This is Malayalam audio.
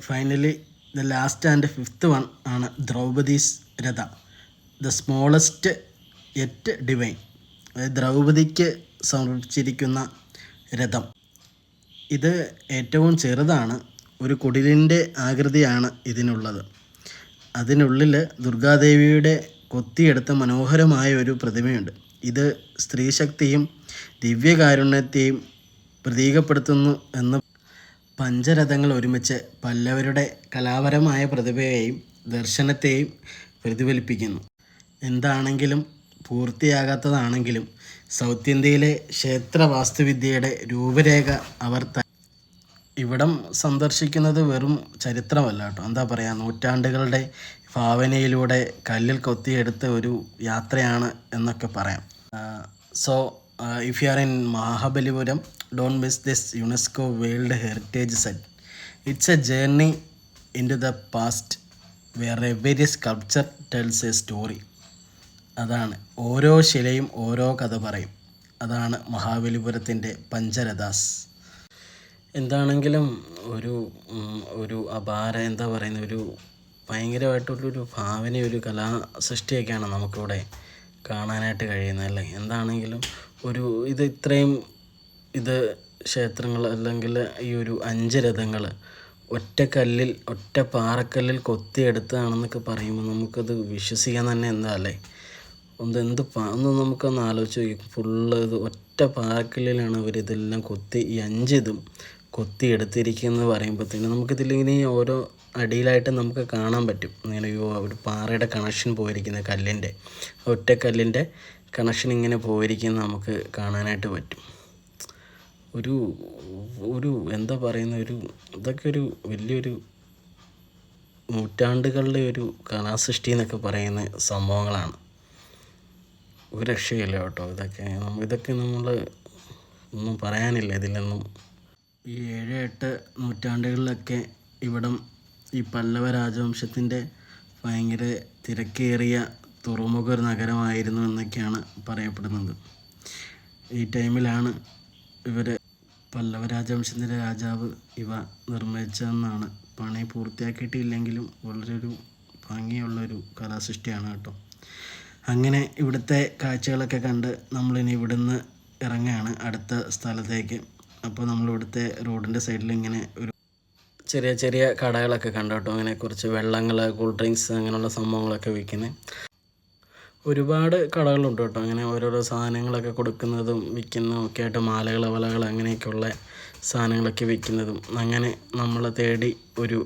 Finally the last and fifth one ആണ് ദ്രൗപദീസ് രഥ, ദ സ്മോളസ്റ്റ് യെറ്റ് ഡിവൈൻ. അതായത് ദ്രൗപദിക്ക് സമർപ്പിച്ചിരിക്കുന്ന രഥം. ഇത് ഏറ്റവും ചെറുതാണ്. ഒരു കുടിലിൻ്റെ ആകൃതിയാണ് ഇതിനുള്ളത്. അതിനുള്ളിൽ ദുർഗാദേവിയുടെ കൊത്തിയെടുത്ത മനോഹരമായ ഒരു പ്രതിമയുണ്ട്. ഇത് സ്ത്രീശക്തിയും ദിവ്യകാരുണ്യത്തെയും പ്രതീകപ്പെടുത്തുന്നു എന്ന്. പഞ്ചരഥങ്ങൾ ഒരുമിച്ച് പല്ലവരുടെ കലാപരമായ പ്രതിഭയെയും ദർശനത്തെയും പ്രതിഫലിപ്പിക്കുന്നു. എന്താണെങ്കിലും പൂർത്തിയാകാത്തതാണെങ്കിലും സൗത്ത് ഇന്ത്യയിലെ ക്ഷേത്ര വാസ്തുവിദ്യയുടെ രൂപരേഖ അവർ ഇവിടം സന്ദർശിക്കുന്നത് വെറും ചരിത്രമല്ല കേട്ടോ. എന്താ പറയുക, നൂറ്റാണ്ടുകളുടെ ഭാവനയിലൂടെ കല്ലിൽ കൊത്തിയെടുത്ത ഒരു യാത്രയാണ് എന്നൊക്കെ പറയാം. So if you are in Mahabalipuram, don't miss this UNESCO World Heritage Site. It's a journey into the past where every sculpture tells a story. അതാണ് ഓരോ ശിലയും ഓരോ കഥ പറയും. അതാണ് മഹാബലിപുരത്തിൻ്റെ പഞ്ചരഥാസ്. എന്താണെങ്കിലും ഒരു അപാര എന്താ പറയുന്ന ഒരു ഭയങ്കരമായിട്ടുള്ളൊരു ഭാവന, ഒരു കലാസൃഷ്ടിയൊക്കെയാണ് നമുക്കിവിടെ കാണാനായിട്ട് കഴിയുന്നത് അല്ലേ. എന്താണെങ്കിലും ഇത് ക്ഷേത്രങ്ങൾ അല്ലെങ്കിൽ ഈ ഒരു 5 രഥങ്ങൾ ഒറ്റ പാറക്കല്ലിൽ കൊത്തിയെടുത്തതാണെന്നൊക്കെ പറയുമ്പോൾ നമുക്കത് വിശ്വസിക്കാൻ തന്നെ എന്താ അല്ലേ. ഒന്ന് നമുക്കൊന്ന് ആലോചിച്ച് നോക്കി. ഇത് ഒറ്റ പാറക്കല്ലിലാണ് ഇവരിതെല്ലാം ഈ 5 ഇതും കൊത്തിയെടുത്തിരിക്കുന്നത് പറയുമ്പോഴത്തേന് നമുക്കിതിലിങ്ങനെ ഓരോ അടിയിലായിട്ട് നമുക്ക് കാണാൻ പറ്റും. ഇങ്ങനെ ഒരു പാറയുടെ കണക്ഷൻ പോയിരിക്കുന്ന ഒറ്റക്കല്ലിൻ്റെ കണക്ഷൻ ഇങ്ങനെ പോയിരിക്കുന്നത് നമുക്ക് കാണാനായിട്ട് പറ്റും. ഒരു എന്താ പറയുന്ന ഇതൊക്കെ ഒരു വലിയൊരു നൂറ്റാണ്ടുകളുടെ ഒരു കലാസൃഷ്ടി എന്നൊക്കെ പറയുന്ന സംഭവങ്ങളാണ്. ഒരു രക്ഷയില്ല കേട്ടോ. ഇതൊക്കെ നമ്മൾ ഒന്നും പറയാനില്ല ഇതിലൊന്നും. ഈ 7-8 നൂറ്റാണ്ടുകളിലൊക്കെ ഇവിടം ഈ പല്ലവ രാജവംശത്തിൻ്റെ ഭയങ്കര തിരക്കേറിയ തുറമുഖ നഗരമായിരുന്നു എന്നൊക്കെയാണ് പറയപ്പെടുന്നത്. ഈ ടൈമിലാണ് പല്ലവ രാജവംശത്തിൻ്റെ രാജാവ് ഇവ നിർമ്മിച്ചതെന്നാണ്. പണി പൂർത്തിയാക്കിയിട്ടില്ലെങ്കിലും വളരെ ഒരു ഭംഗിയുള്ളൊരു കലാസൃഷ്ടിയാണ് കേട്ടോ. അങ്ങനെ ഇവിടുത്തെ കാഴ്ചകളൊക്കെ കണ്ട് നമ്മളിനി ഇവിടുന്ന് ഇറങ്ങുകയാണ് അടുത്ത സ്ഥലത്തേക്ക്. അപ്പോൾ നമ്മളിവിടുത്തെ റോഡിൻ്റെ സൈഡിൽ ഇങ്ങനെ ഒരു ചെറിയ ചെറിയ കടകളൊക്കെ കണ്ടു കേട്ടോ. അങ്ങനെ കുറച്ച് വെള്ളങ്ങൾ, കൂൾ ഡ്രിങ്ക്സ് അങ്ങനെയുള്ള സംഭവങ്ങളൊക്കെ വിൽക്കുന്നത് ഒരുപാട് കടകളുണ്ട് കേട്ടോ. അങ്ങനെ ഓരോരോ സാധനങ്ങളൊക്കെ കൊടുക്കുന്നതും വിൽക്കുന്നതും ഒക്കെ ആയിട്ട് മാലകൾ, വളകൾ അങ്ങനെയൊക്കെയുള്ള സാധനങ്ങളൊക്കെ വിൽക്കുന്നതും. അങ്ങനെ നമ്മളെ തേടി ഒരു